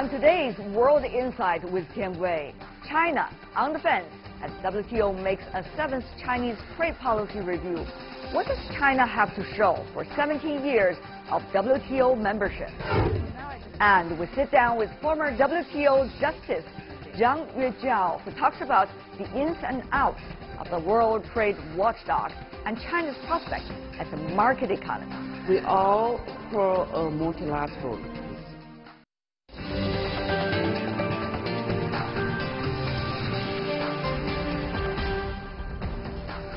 On today's World Insight with Tian Wei, China on the fence as WTO makes a seventh Chinese trade policy review. What does China have to show for 17 years of WTO membership? And we sit down with former WTO Justice Zhang Yuejiao, who talks about the ins and outs of the World Trade Watchdog and China's prospects as a market economy. We all for a multilateral.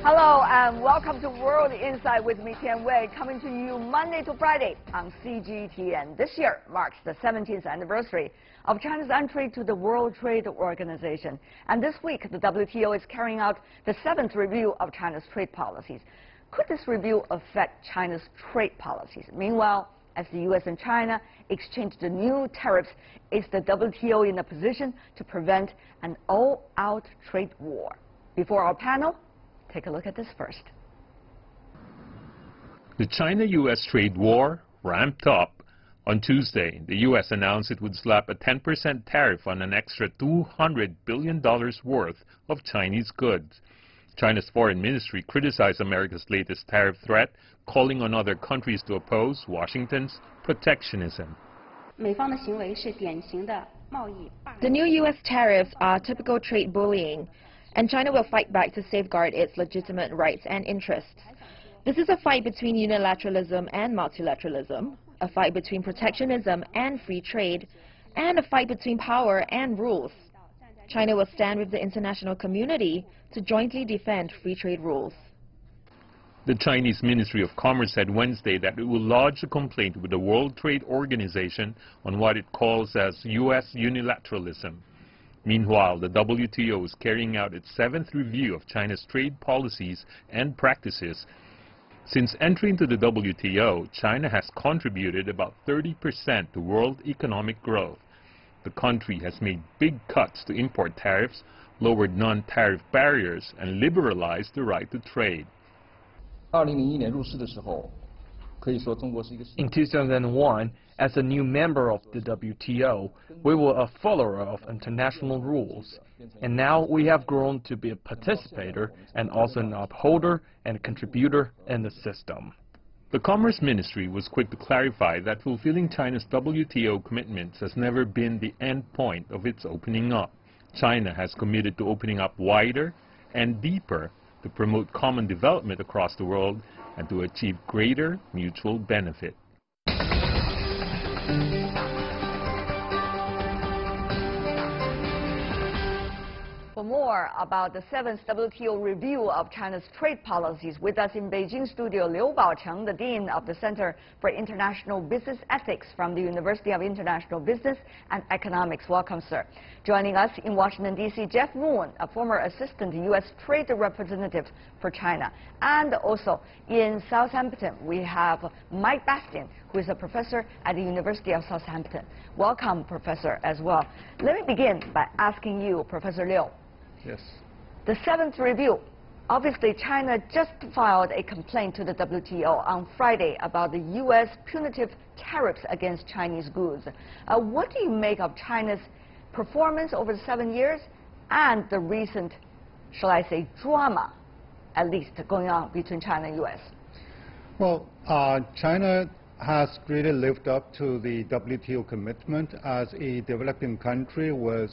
Hello and welcome to World Insight with me, Tian Wei, coming to you Monday to Friday on CGTN. This year marks the 17th anniversary of China's entry to the World Trade Organization. And this week, the WTO is carrying out the 7th review of China's trade policies. Could this review affect China's trade policies? Meanwhile, as the U.S. and China exchange the new tariffs, is the WTO in a position to prevent an all-out trade war? Before our panel, take a look at this first. The China-U.S. trade war ramped up. On Tuesday, the U.S. announced it would slap a 10% tariff on an extra $200 billion worth of Chinese goods. China's foreign ministry criticized America's latest tariff threat, calling on other countries to oppose Washington's protectionism. The new U.S. tariffs are typical trade bullying, and China will fight back to safeguard its legitimate rights and interests. This is a fight between unilateralism and multilateralism, a fight between protectionism and free trade, and a fight between power and rules. China will stand with the international community to jointly defend free trade rules. The Chinese Ministry of Commerce said Wednesday that it will lodge a complaint with the World Trade Organization on what it calls as U.S. unilateralism. Meanwhile, the WTO is carrying out its 7th review of China's trade policies and practices. Since entering to the WTO, China has contributed about 30% to world economic growth. The country has made big cuts to import tariffs, lowered non-tariff barriers, and liberalized the right to trade. In 2001, as a new member of the WTO, we were a follower of international rules. And now we have grown to be a participator and also an upholder and contributor in the system. The Commerce Ministry was quick to clarify that fulfilling China's WTO commitments has never been the end point of its opening up. China has committed to opening up wider and deeper to promote common development across the world and to achieve greater mutual benefit. For more about the 7th WTO review of China's trade policies, with us in Beijing studio, Liu Baocheng, the Dean of the Center for International Business Ethics from the University of International Business and Economics. Welcome, sir. Joining us in Washington, D.C., Jeff Moon, a former assistant U.S. Trade Representative for China. And also in Southampton, we have Mike Bastian, who is a professor at the University of Southampton. Welcome, Professor, as well. Let me begin by asking you, Professor Liu. Yes. The 7th review. Obviously, China just filed a complaint to the WTO on Friday about the U.S. punitive tariffs against Chinese goods. What do you make of China's performance over the 7 years and the recent, shall I say, drama, at least, going on between China and U.S.? Well, China has really lived up to the WTO commitment as a developing country with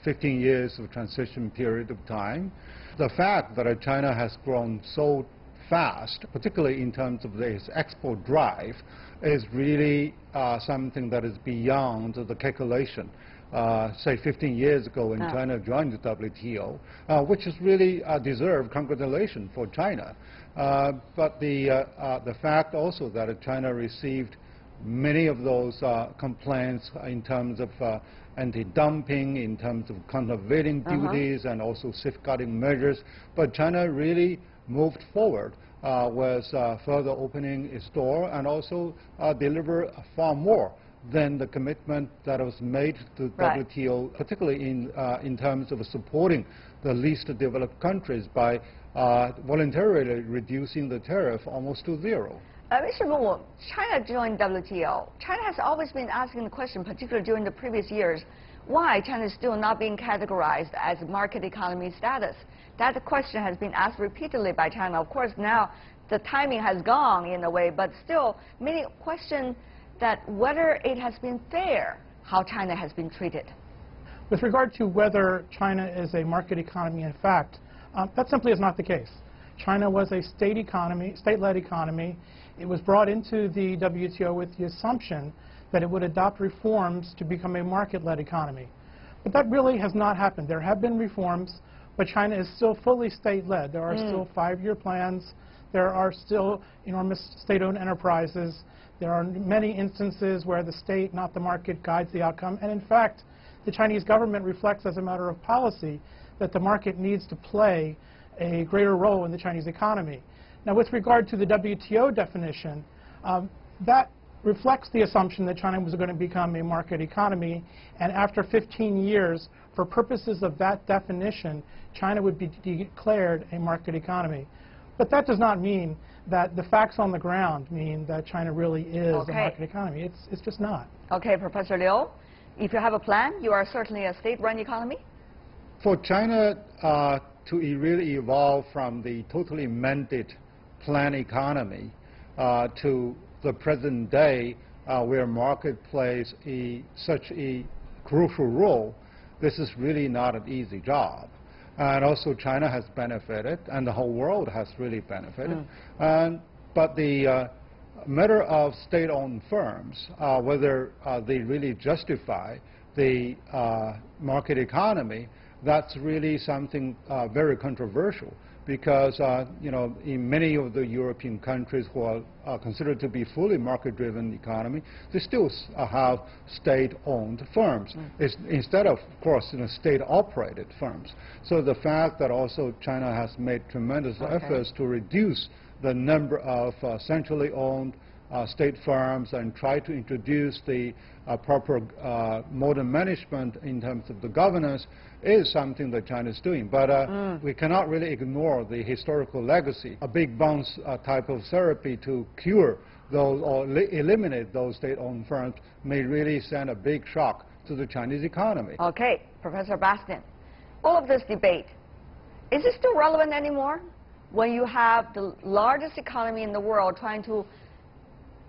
15 years of transition period of time. The fact that China has grown so fast, particularly in terms of its export drive, is really something that is beyond the calculation. Say 15 years ago when China joined the WTO, which is really deserved congratulations for China. But the fact also that China received many of those complaints in terms of anti-dumping, in terms of countervailing duties, and also safeguarding measures. But China really moved forward with further opening its door and also deliver far more than the commitment that was made to WTO, particularly in terms of supporting the least developed countries by voluntarily reducing the tariff almost to zero. Mr. Mu, China joined WTO. China has always been asking the question, particularly during the previous years, why China is still not being categorized as market economy status. That question has been asked repeatedly by China. Of course, now the timing has gone in a way, but still many question that whether it has been fair how China has been treated. With regard to whether China is a market economy in fact, that simply is not the case. China was a state-led economy. It was brought into the WTO with the assumption that it would adopt reforms to become a market-led economy. But that really has not happened. There have been reforms, but China is still fully state-led. There are still 5-year plans. There are still enormous state-owned enterprises. There are many instances where the state, not the market, guides the outcome. And in fact, the Chinese government reflects as a matter of policy that the market needs to play a greater role in the Chinese economy. Now, with regard to the WTO definition, that reflects the assumption that China was going to become a market economy, and after 15 years, for purposes of that definition, China would be declared a market economy. But that does not mean that the facts on the ground mean that China really is a market economy. It's just not. Okay, Professor Liu, if you have a plan, you are certainly a state-run economy? For China to really evolve from the totally mandated planned economy to the present day where market plays such a crucial role, this is really not an easy job. And also China has benefited, and the whole world has really benefited. But the matter of state-owned firms, whether they really justify the market economy, that's really something very controversial, because in many of the European countries who are considered to be fully market-driven economy, they still have state-owned firms instead of course, state-operated firms. So the fact that also China has made tremendous efforts to reduce the number of centrally owned state firms and try to introduce the proper modern management in terms of the governance is something that China is doing. But we cannot really ignore the historical legacy. A big bounce type of therapy to cure those or eliminate those state-owned firms may really send a big shock to the Chinese economy. Okay, Professor Bastian, all of this debate, is it still relevant anymore when you have the largest economy in the world trying to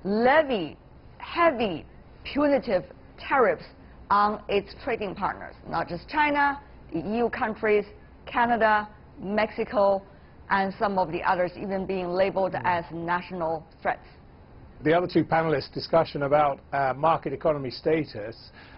levy heavy punitive tariffs on its trading partners, not just China, the EU countries, Canada, Mexico, and some of the others even being labeled as national threats? The other two panelists' discussion about market economy status,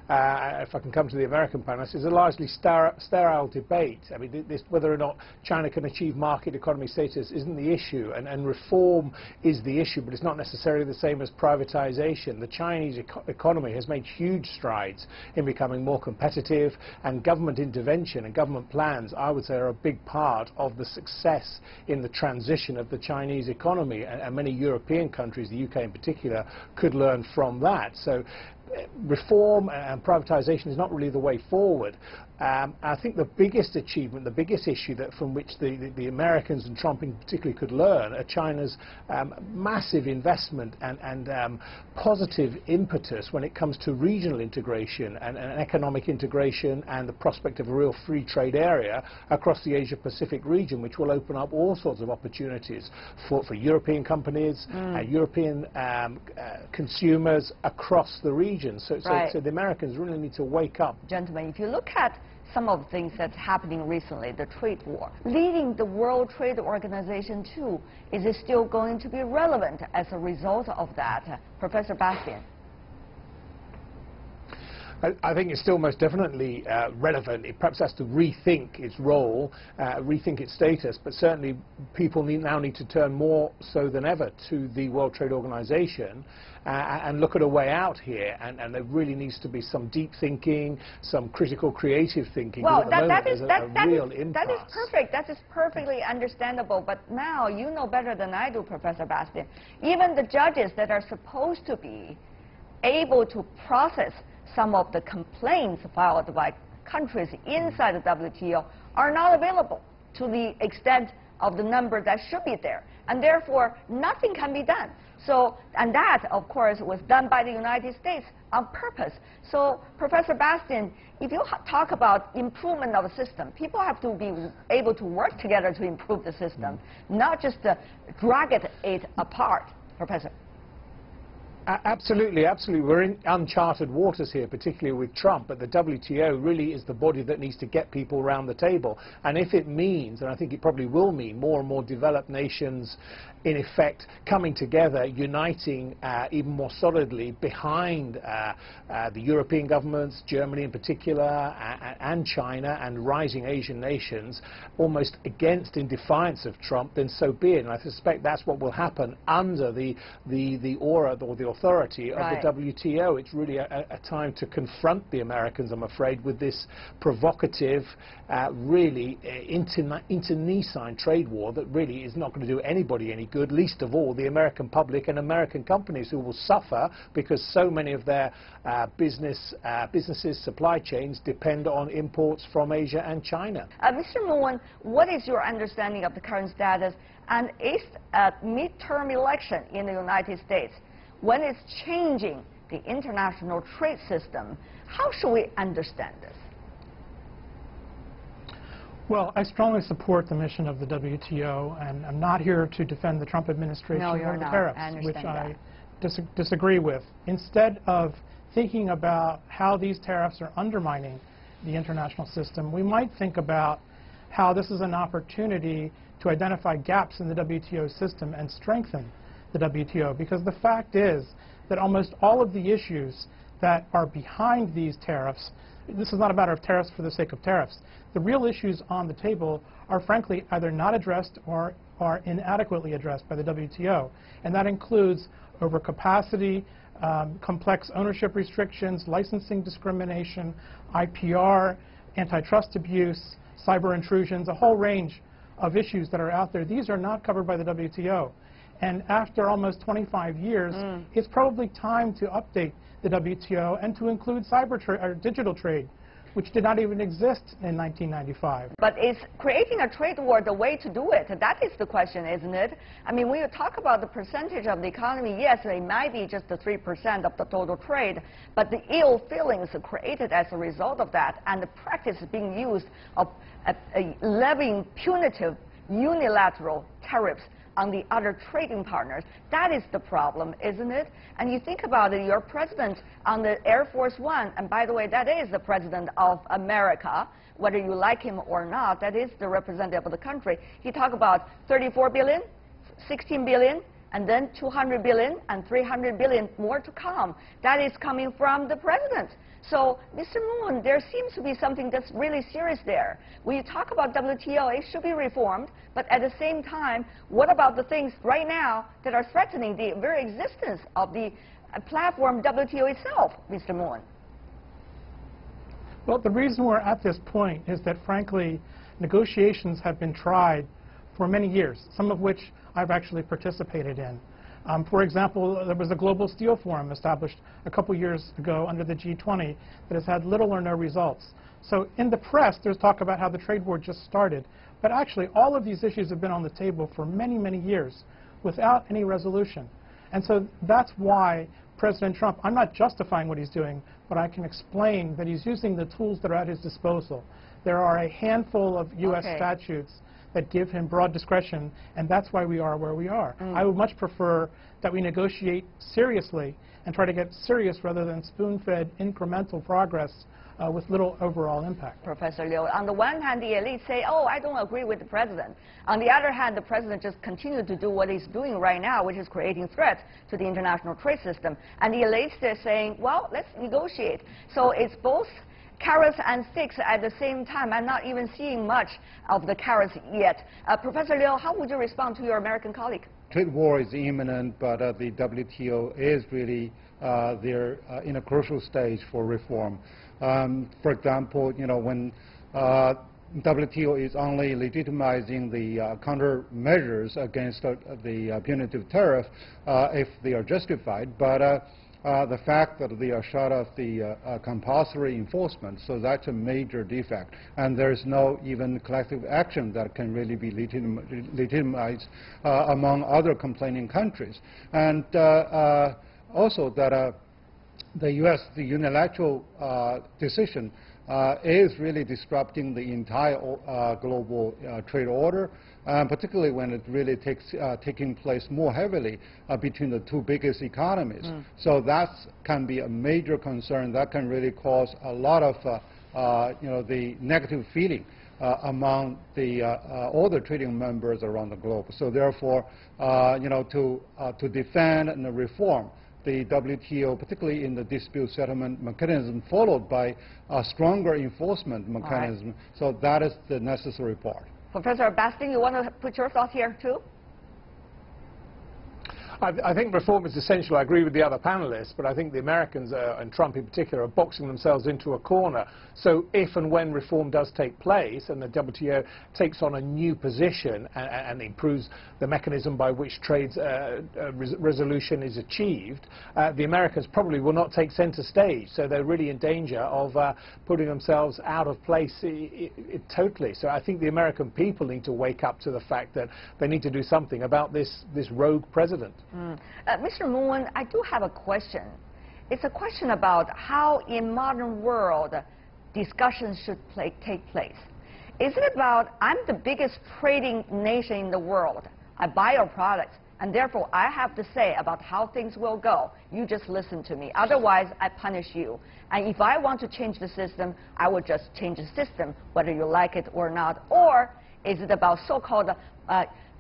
if I can come to the American panelists, is a largely sterile debate. I mean, whether or not China can achieve market economy status isn't the issue, and reform is the issue, but it's not necessarily the same as privatization. The Chinese economy has made huge strides in becoming more competitive, and government intervention and government plans, I would say, are a big part of the success in the transition of the Chinese economy, and many European countries, the UK in particular, could learn from that. So reform and privatization is not really the way forward. I think the biggest achievement, the biggest issue from which the Americans and Trump in particular could learn are China's massive investment and positive impetus when it comes to regional integration and economic integration and the prospect of a real free trade area across the Asia-Pacific region, which will open up all sorts of opportunities for European companies, European consumers across the region. So the Americans really need to wake up. Gentlemen, if you look at some of the things that's happening recently, the trade war, leading the World Trade Organization too, is it still going to be relevant as a result of that? Professor Bastian. I think it's still most definitely relevant. It perhaps has to rethink its role, rethink its status, but certainly people now need to turn more so than ever to the World Trade Organization and look at a way out here, and there really needs to be some deep thinking, some critical, creative thinking. Well, that is perfect. That is perfectly understandable. But now you know better than I do, Professor Bastian. Even the judges that are supposed to be able to process some of the complaints filed by countries inside the WTO are not available to the extent of the number that should be there. And therefore, nothing can be done. So, and that, of course, was done by the United States on purpose. So, Professor Bastian, if you talk about improvement of a system, people have to be able to work together to improve the system, not just drag it apart. Professor. Absolutely, absolutely. We're in uncharted waters here, particularly with Trump, but the WTO really is the body that needs to get people around the table. And if it means, and I think it probably will mean, more and more developed nations, in effect, coming together, uniting even more solidly behind the European governments, Germany in particular, and China, and rising Asian nations, almost against, in defiance of Trump, then so be it. And I suspect that's what will happen under the aura or the authority of the WTO. It's really a time to confront the Americans, I'm afraid, with this provocative, really internecine trade war that really is not going to do anybody any good, least of all the American public and American companies, who will suffer because so many of their businesses, supply chains, depend on imports from Asia and China. Mr. Moon, what is your understanding of the current status? And is a midterm election in the United States, when it's changing the international trade system, how should we understand this? Well, I strongly support the mission of the WTO, and I'm not here to defend the Trump administration or the tariffs, which I disagree with. Instead of thinking about how these tariffs are undermining the international system, we might think about how this is an opportunity to identify gaps in the WTO system and strengthen the WTO, because the fact is that almost all of the issues that are behind these tariffs, this is not a matter of tariffs for the sake of tariffs. The real issues on the table are frankly either not addressed or are inadequately addressed by the WTO, and that includes overcapacity, complex ownership restrictions, licensing discrimination, IPR, antitrust abuse, cyber intrusions, a whole range of issues that are out there. These are not covered by the WTO. And after almost 25 years, it's probably time to update the WTO and to include digital trade, which did not even exist in 1995. But is creating a trade war the way to do it? That is the question, isn't it? I mean, when you talk about the percentage of the economy, yes, it might be just the 3% of the total trade, but the ill feelings created as a result of that, and the practice being used of levying punitive unilateral tariffs on the other trading partners. That is the problem, isn't it? And you think about it, your president on the Air Force One, and by the way, that is the president of America, whether you like him or not, that is the representative of the country. He talked about 34 billion, 16 billion, and then 200 billion and 300 billion more to come. That is coming from the president. So, Mr. Moon, there seems to be something that's really serious there. When you talk about WTO, it should be reformed, but at the same time, what about the things right now that are threatening the very existence of the platform WTO itself, Mr. Moon? Well, the reason we're at this point is that, frankly, negotiations have been tried for many years, some of which I've actually participated in. For example, there was a Global Steel Forum established a couple years ago under the G20 that has had little or no results. So in the press, there's talk about how the trade war just started. But actually, all of these issues have been on the table for many, many years without any resolution. And so that's why President Trump, I'm not justifying what he's doing, but I can explain that he's using the tools that are at his disposal. There are a handful of U.S. statutes that give him broad discretion, and that's why we are where we are. I would much prefer that we negotiate seriously and try to get serious rather than spoon-fed incremental progress with little overall impact. Professor Liu, on the one hand, the elites say, oh, I don't agree with the president. On the other hand, the president just continued to do what he's doing right now, which is creating threats to the international trade system. And the elites, they're saying, well, let's negotiate. So it's both carrots and sticks at the same time. I'm not even seeing much of the carrots yet. Professor Liu, how would you respond to your American colleague? Trade war is imminent, but the WTO is really they're in a crucial stage for reform. For example, you know, when WTO is only legitimizing the countermeasures against the punitive tariff if they are justified, but the fact that they are short of the compulsory enforcement. So that's a major defect. And there's no even collective action that can really be legitimized among other complaining countries. And also that the U.S., the unilateral decision is really disrupting the entire global trade order, particularly when it really taking place more heavily between the two biggest economies. So that can be a major concern. That can really cause a lot of the negative feeling among all the trading members around the globe. So therefore, to defend and reform the WTO, particularly in the dispute settlement mechanism, followed by a stronger enforcement mechanism. Right. So that is the necessary part. Professor Bastian, you want to put your thought here too? I think reform is essential. I agree with the other panelists, but I think the Americans, and Trump in particular, are boxing themselves into a corner. So if and when reform does take place and the WTO takes on a new position and improves the mechanism by which trade's resolution is achieved, the Americans probably will not take center stage. So they're really in danger of putting themselves out of place totally. So I think the American people need to wake up to the fact that they need to do something about this rogue president. Mr. Moon, I do have a question. It's a question about how in modern world discussions should take place. Is it about I'm the biggest trading nation in the world, I buy your products, and therefore I have to say about how things will go. You just listen to me. Otherwise, I punish you. And if I want to change the system, I will just change the system, whether you like it or not. Or is it about so-called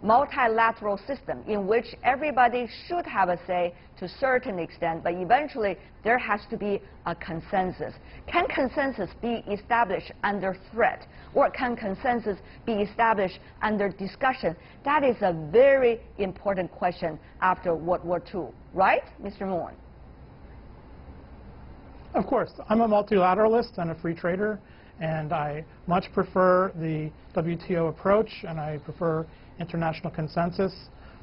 multilateral system in which everybody should have a say to a certain extent, but eventually there has to be a consensus. Can consensus be established under threat, or can consensus be established under discussion? That is a very important question after World War II, right, Mr. Moon? Of course. I'm a multilateralist and a free trader, and I much prefer the WTO approach, and I prefer international consensus.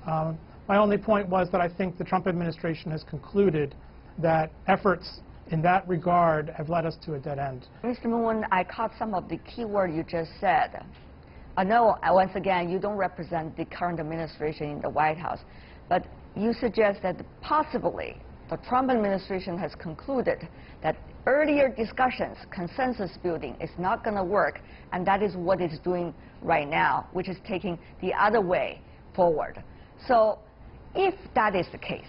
My only point was that I think the Trump administration has concluded that efforts in that regard have led us to a dead end. Mr. Moon, I caught some of the key words you just said. I know, once again, you don't represent the current administration in the White House, but you suggest that possibly the Trump administration has concluded that earlier discussions, consensus building, is not going to work, and that is what it's doing right now, which is taking the other way forward. So if that is the case,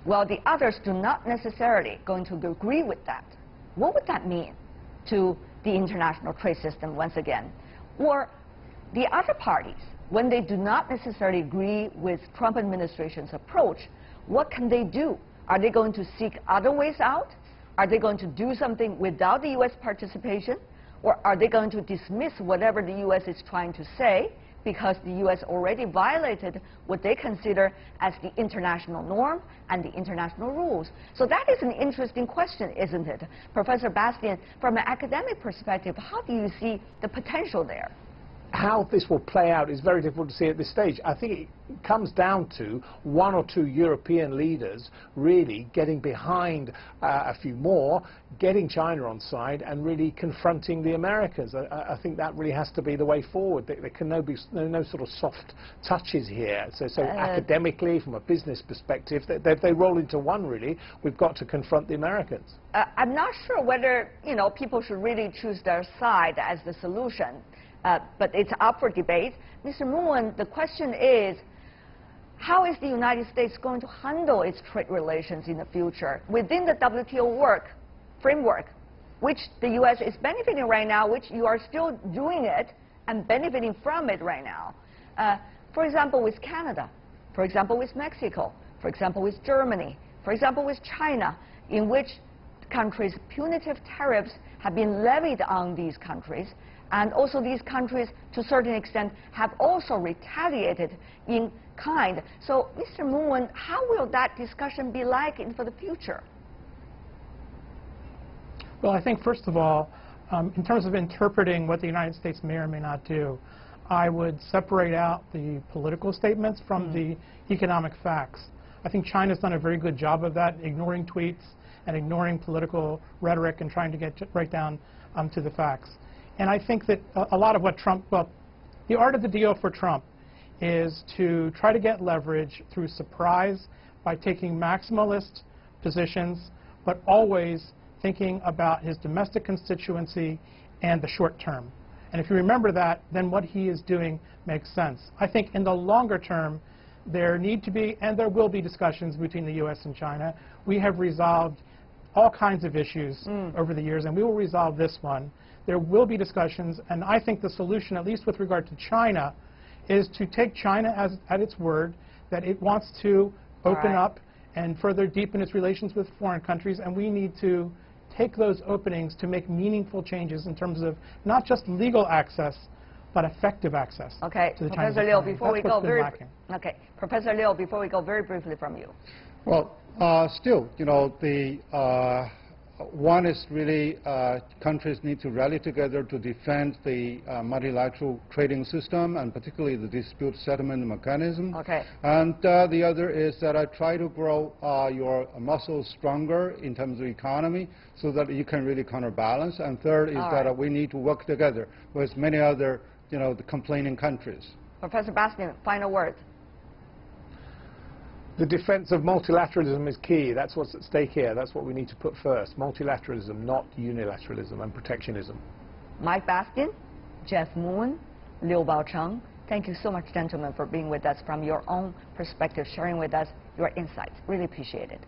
well, the others do not necessarily going to agree with that. What would that mean to the international trade system once again? Or the other parties, when they do not necessarily agree with Trump administration's approach, what can they do? Are they going to seek other ways out? Are they going to do something without the U.S. participation? Or are they going to dismiss whatever the U.S. is trying to say because the U.S. already violated what they consider as the international norm and the international rules? So that is an interesting question, isn't it? Professor Bastian, from an academic perspective, how do you see the potential there? How this will play out is very difficult to see at this stage. I think it comes down to one or two European leaders really getting behind a few more, getting China on side, and really confronting the Americans. I think that really has to be the way forward. There can be no sort of soft touches here. So academically, from a business perspective, they roll into one, really. We've got to confront the Americans. I'm not sure whether people should really choose their side as the solution. But it's up for debate. Mr. Moon, the question is, how is the United States going to handle its trade relations in the future within the WTO framework, which the U.S. is benefiting right now, which you are still doing it and benefiting from it right now? For example, with Canada, for example, with Mexico, for example, with Germany, for example, with China, in which countries' punitive tariffs have been levied on these countries. And also these countries, to a certain extent, have also retaliated in kind. So, Mr. Moon, how will that discussion be like for the future? Well, I think, first of all, in terms of interpreting what the United States may or may not do, I would separate out the political statements from the economic facts. I think China's done a very good job of that, ignoring tweets and ignoring political rhetoric and trying to get right down to the facts. And I think that a lot of what Trump, well, the art of the deal for Trump is to try to get leverage through surprise by taking maximalist positions, but always thinking about his domestic constituency and the short term. And if you remember that, then what he is doing makes sense. I think in the longer term, there need to be, and there will be, discussions between the U.S. and China. We have resolved all kinds of issues over the years, and we will resolve this one. There will be discussions, and I think the solution, at least with regard to China, is to take China at its word that it wants to open up and further deepen its relations with foreign countries, and we need to take those openings to make meaningful changes in terms of not just legal access, but effective access to the Chinese Professor Liu, economy. before we That's go what's been lacking. Professor Liu, before we go, very briefly from you. Well, still, you know, the one is really countries need to rally together to defend the multilateral trading system, and particularly the dispute settlement mechanism. And the other is that I try to grow your muscles stronger in terms of economy so that you can really counterbalance. And third is that we need to work together with many other, you know, the complaining countries. Professor Bastian, final words. The defense of multilateralism is key. That's what's at stake here. That's what we need to put first. Multilateralism, not unilateralism and protectionism. Mike Bastian, Jeff Moon, Liu Baocheng, thank you so much, gentlemen, for being with us from your own perspective, sharing with us your insights. Really appreciate it.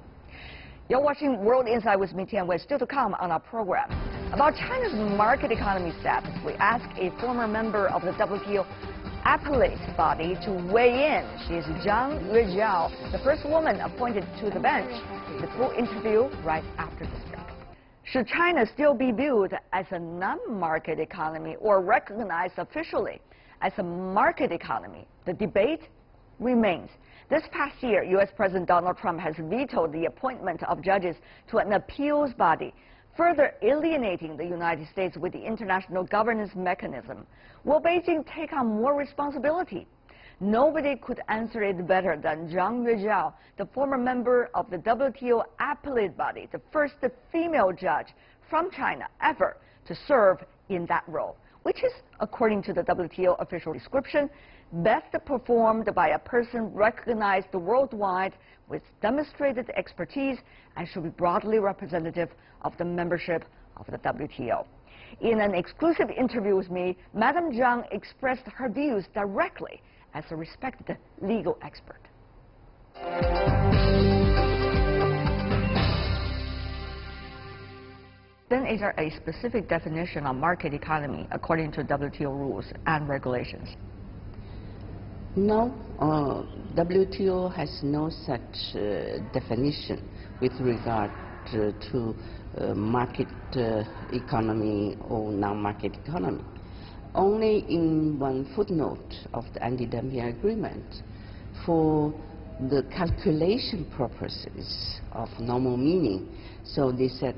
You're watching World Insight with me, Tian Wei. Still to come on our program. About China's market economy status, we ask a former member of the WTO appellate body to weigh in. She is Zhang Yuejiao, the first woman appointed to the bench. The full interview right after this break. Should China still be viewed as a non-market economy or recognized officially as a market economy? The debate remains. This past year, U.S. President Donald Trump has vetoed the appointment of judges to an appeals body, further alienating the United States with the international governance mechanism. Will Beijing take on more responsibility? Nobody could answer it better than Zhang Yuejiao, the former member of the WTO appellate body, the first female judge from China ever to serve in that role, which is, according to the WTO official description, best performed by a person recognized worldwide with demonstrated expertise and should be broadly representative of the membership of the WTO. In an exclusive interview with me, Madam Zhang expressed her views directly as a respected legal expert. Then is there a specific definition of market economy according to WTO rules and regulations? No, WTO has no such definition with regard to market economy or non-market economy. Only in one footnote of the anti-dumping agreement, for the calculation purposes of normal meaning, so they said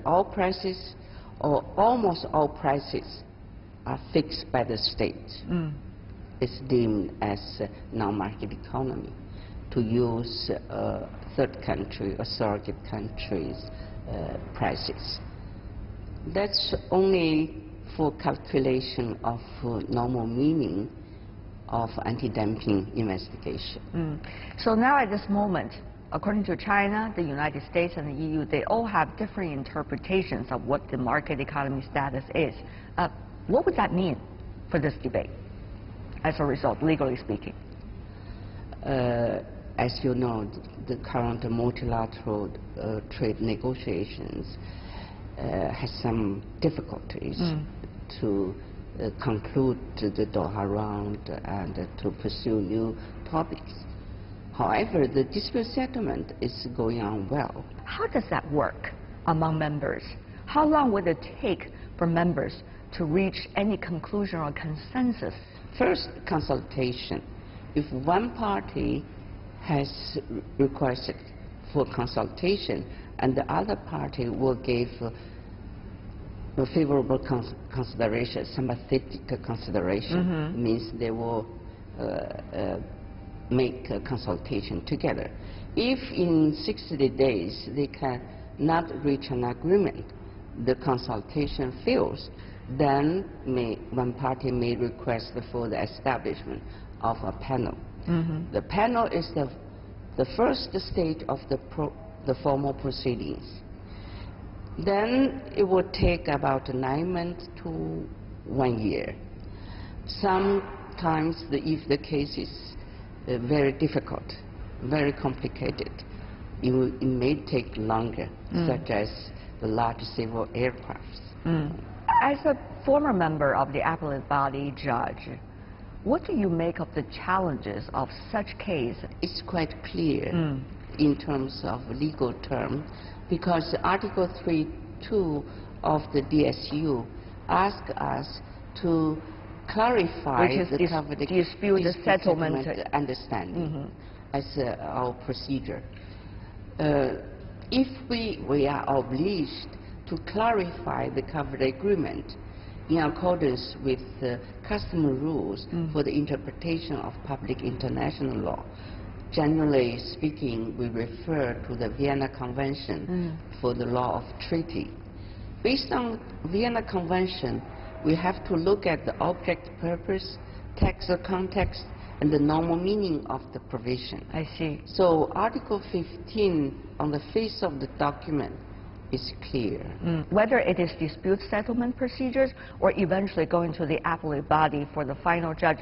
all prices or almost all prices are fixed by the state. It's deemed as non-market economy to use third country or surrogate countries' prices. That's only for calculation of normal meaning of anti-dumping investigation. So now at this moment, according to China, the United States, and the EU, they all have different interpretations of what the market economy status is. What would that mean for this debate, as a result, legally speaking? As you know, the current multilateral trade negotiations has some difficulties to conclude the Doha round and to pursue new topics. However, the dispute settlement is going on well. How does that work among members? How long would it take for members to reach any conclusion or consensus? First, consultation. If one party has requested for consultation and the other party will give a favorable consideration, sympathetic consideration, means they will make a consultation together. If in 60 days they cannot reach an agreement, the consultation fails, then one party may request for the establishment of a panel. The panel is the first stage of the formal proceedings. Then it would take about 9 months to 1 year. Sometimes, if the case is very difficult, very complicated, it may take longer, such as the large civil aircrafts. As a former member of the appellate body judge, what do you make of the challenges of such case? It's quite clear in terms of legal term, because Article 3.2 of the DSU asks us to clarify the dispute settlement understanding as our procedure. If we are obliged to clarify the covered agreement in accordance with customary rules for the interpretation of public international law, generally speaking, we refer to the Vienna Convention for the law of treaty. Based on Vienna Convention, we have to look at the object, purpose, text or context, and the normal meaning of the provision. I see. So Article 15 on the face of the document is clear. Whether it is dispute settlement procedures or eventually going to the appellate body for the final judge,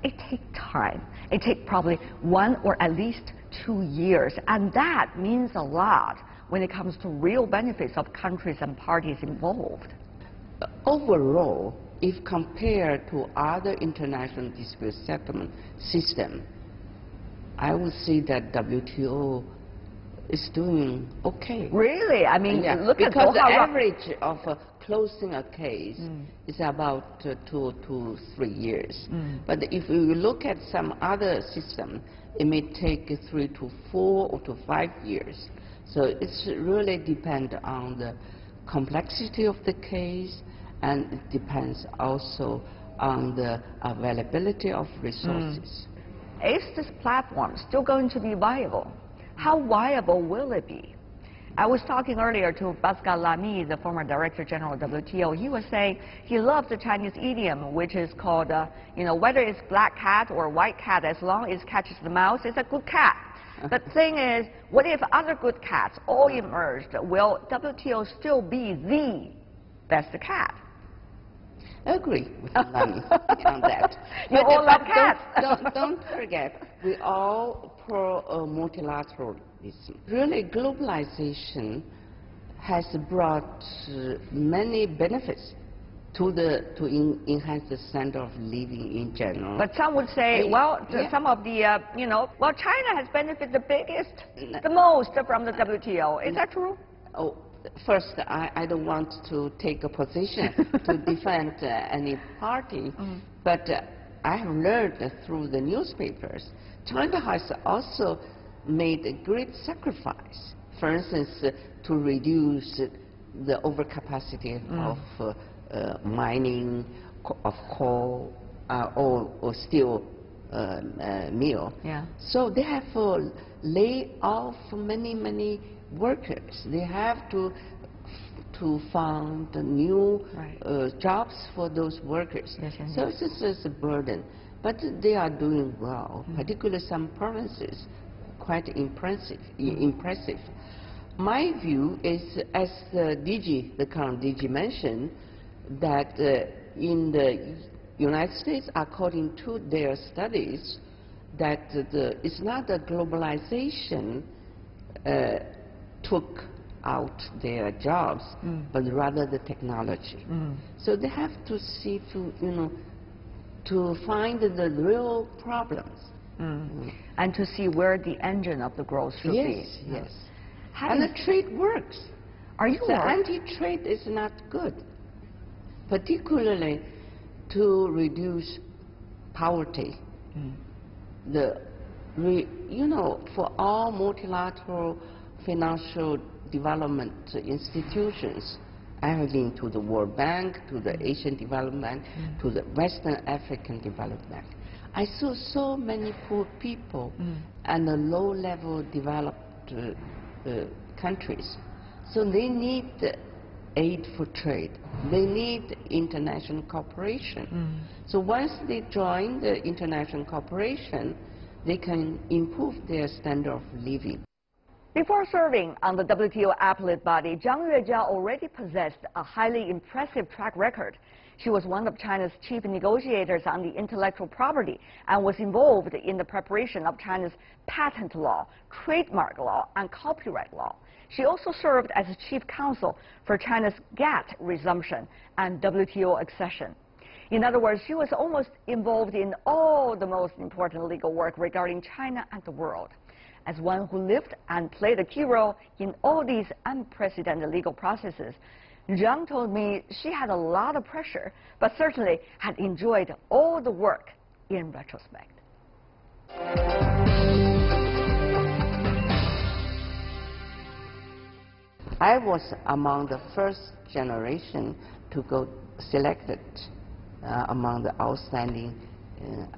it takes time. It takes probably 1 or at least 2 years, and that means a lot when it comes to real benefits of countries and parties involved. Overall, if compared to other international dispute settlement system, I would say that WTO is doing okay. Really? I mean, look at because the average of closing a case is about 2 to 3 years. But if we look at some other system, it may take 3 to 4 or to 5 years. So it's really depends on the complexity of the case, and it depends also on the availability of resources. Is this platform still going to be viable? How viable will it be? I was talking earlier to Pascal Lamy, the former Director General of WTO. He was saying he loves the Chinese idiom, which is called, whether it's black cat or white cat, as long as it catches the mouse, it's a good cat. But the thing is, what if other good cats all emerged? Will WTO still be the best cat? I agree with Lamy on that. You all love cats. Don't forget, we all pro multilateralism. Really, globalization has brought many benefits to enhance the standard of living in general. But some would say, some of the, China has benefited the biggest, the most from the WTO. Is that true? Oh, first, I don't want to take a position to defend any party, but I have learned through the newspapers, China has also made a great sacrifice. For instance, to reduce the overcapacity of mining of coal or steel mill. So they have laid off many workers. They have to find new jobs for those workers. So this is a burden. But they are doing well, particularly some provinces, quite impressive. My view is, as the current DG mentioned, that in the United States, according to their studies, that it's not that globalization took out their jobs, but rather the technology. So they have to see to find the real problems. And to see where the engine of the growth should be. Yes. And the trade works. Are you the anti-trade is not good, particularly to reduce poverty. For all multilateral financial development institutions I have been to the World Bank, to the Asian Development Bank, to the Western African Development Bank. I saw so many poor people and the low-level developed countries. So they need aid for trade. They need international cooperation. So once they join the international cooperation, they can improve their standard of living. Before serving on the WTO appellate body, Zhang Yuejiao already possessed a highly impressive track record. She was one of China's chief negotiators on the intellectual property and was involved in the preparation of China's patent law, trademark law, and copyright law. She also served as chief counsel for China's GATT resumption and WTO accession. In other words, she was almost involved in all the most important legal work regarding China and the world. As one who lived and played a key role in all these unprecedented legal processes, Zhang told me she had a lot of pressure, but certainly had enjoyed all the work in retrospect. I was among the first generation to go selected among the outstanding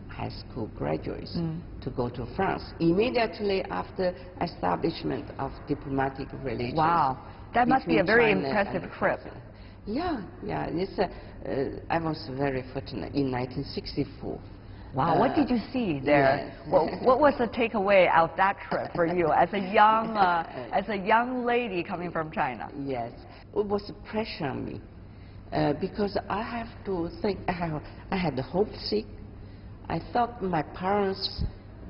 high school graduates to go to France immediately after establishment of diplomatic relations. Wow, that must be a very impressive trip. Yeah. I was very fortunate in 1964. Wow, what did you see there? Yes. Well, what was the takeaway of that trip for you as a young lady coming from China? Yes, it was a pressure on me because I have to think. I had homesick. I thought my parents,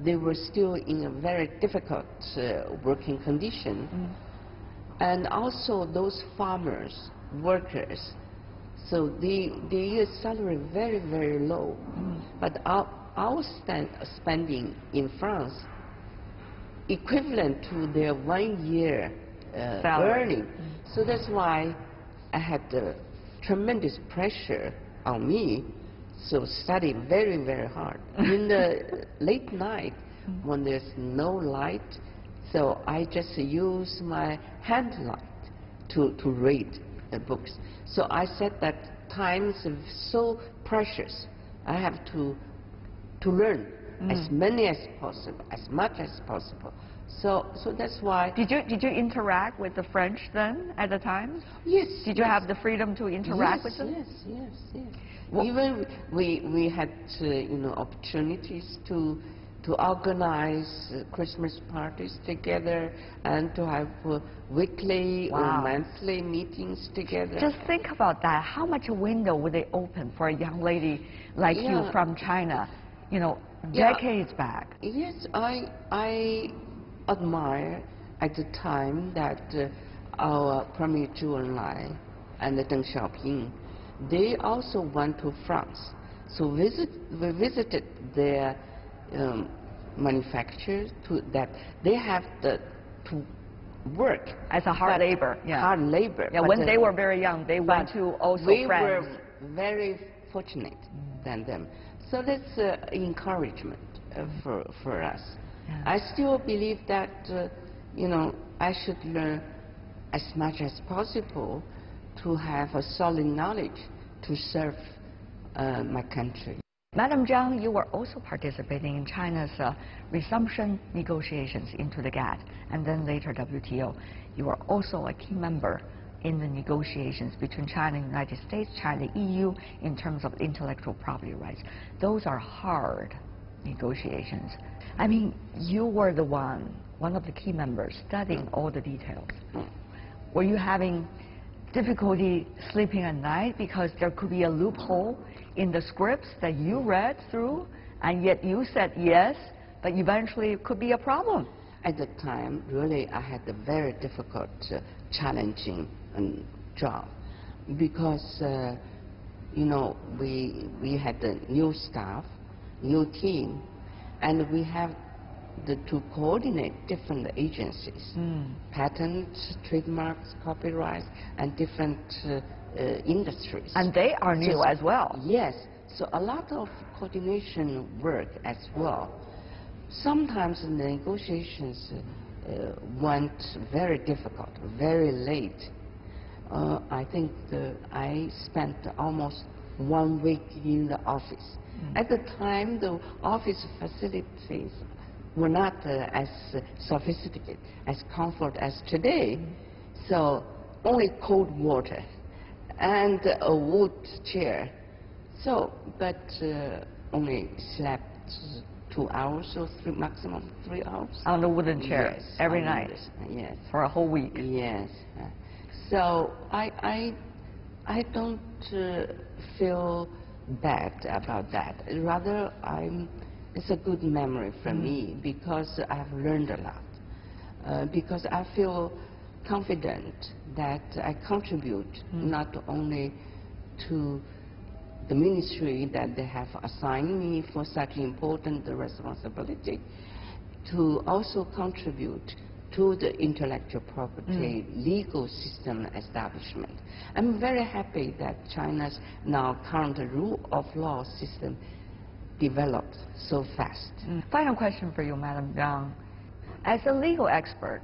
they were still in a very difficult working condition, and also those farmers, workers. So their salary very, very low. But our spending in France equivalent to their 1 year earning. So that's why I had tremendous pressure on me. So study very, very hard. In the late night, when there's no light, so I just use my hand light to read the books. So I said that time is so precious. I have to learn as many as possible, as much as possible. So that's why. Did you interact with the French then at the time? Yes. Did you have the freedom to interact with them? Yes. Well, even we had opportunities to organize Christmas parties together and to have weekly or monthly meetings together. Just think about that. How much a window would they open for a young lady like you from China, decades back? Yes, I admire at the time that our Premier Zhou Enlai and Deng Xiaoping, they also went to France. So we visited their manufacturers that they have to work as a hard labor. Hard labor. Yeah, when they were very young, they went to also France. We were very fortunate than them. So that's encouragement for us. Yeah. I still believe that I should learn as much as possible to have a solid knowledge to serve my country. Madam Zhang, you were also participating in China's resumption negotiations into the GATT and then later WTO. You were also a key member in the negotiations between China and the United States, China and the EU in terms of intellectual property rights. Those are hard negotiations. I mean, you were the one of the key members studying all the details. Were you having difficulty sleeping at night because there could be a loophole in the scripts that you read through, and yet you said yes, but eventually it could be a problem? At the time, really, I had a very difficult, challenging job because, we had a new staff, new team, and we have to coordinate different agencies, patents, trademarks, copyrights, and different industries. And they are new as well. Yes, so a lot of coordination work as well. Sometimes the negotiations went very difficult, very late. I think I spent almost 1 week in the office. At the time, the office facilities were not as sophisticated, as comfort as today. So only cold water and a wood chair. So, but only slept 2 hours or maximum 3 hours. On the wooden chair, yes, every night? Yes. For a whole week? Yes. So I don't feel bad about that. Rather, it's a good memory for me because I've learned a lot. Because I feel confident that I contribute not only to the ministry that they have assigned me for such important responsibility, to also contribute to the intellectual property legal system establishment. I'm very happy that China's now current rule of law system developed so fast. Final question for you, Madam Zhang. As a legal expert,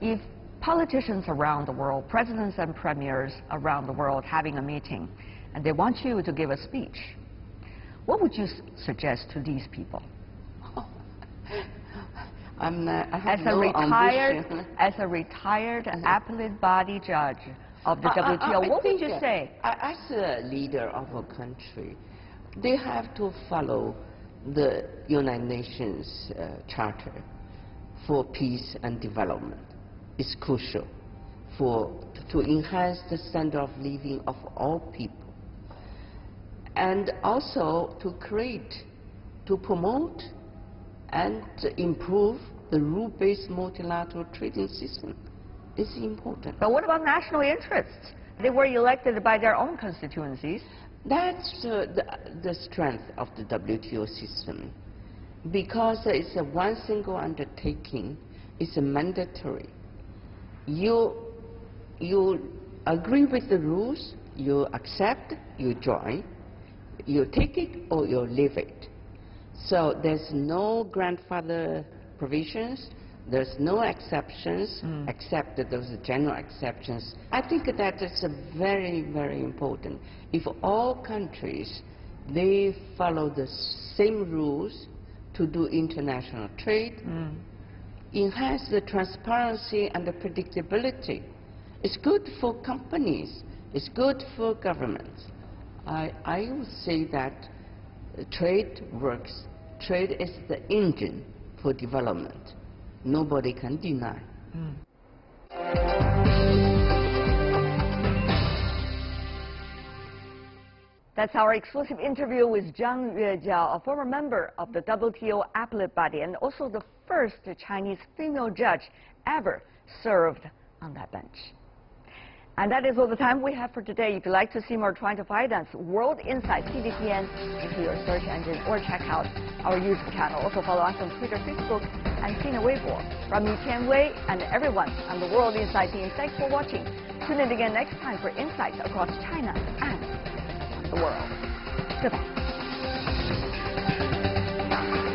if politicians around the world, presidents and premiers around the world having a meeting, and they want you to give a speech, what would you suggest to these people? I have no ambition. As a retired appellate body judge of the WTO, what would you say? As a leader of a country, they have to follow the United Nations Charter for peace and development. It's crucial to enhance the standard of living of all people, and also to promote and improve the rule-based multilateral trading system. It's important. But what about national interests? They were elected by their own constituencies. That's the strength of the WTO system. Because it's a one single undertaking, it's a mandatory. You agree with the rules, you accept, you join, you take it or you leave it. So there's no grandfather provisions, there's no exceptions, except that those general exceptions. I think that is very, very important. If all countries, they follow the same rules to do international trade, enhance the transparency and the predictability. It's good for companies, it's good for governments. I would say that trade works. Trade is the engine for development. Nobody can deny. That's our exclusive interview with Zhang Yuejiao, a former member of the WTO appellate body and also the first Chinese female judge ever served on that bench. And that is all the time we have for today. If you'd like to see more Trying to Finance World Insight CGTN into your search engine or check out our YouTube channel. Also follow us on Twitter, Facebook, and Sina Weibo. From me, Tian Wei, and everyone on the World Insight team, thanks for watching. Tune in again next time for insights across China and the world. Goodbye.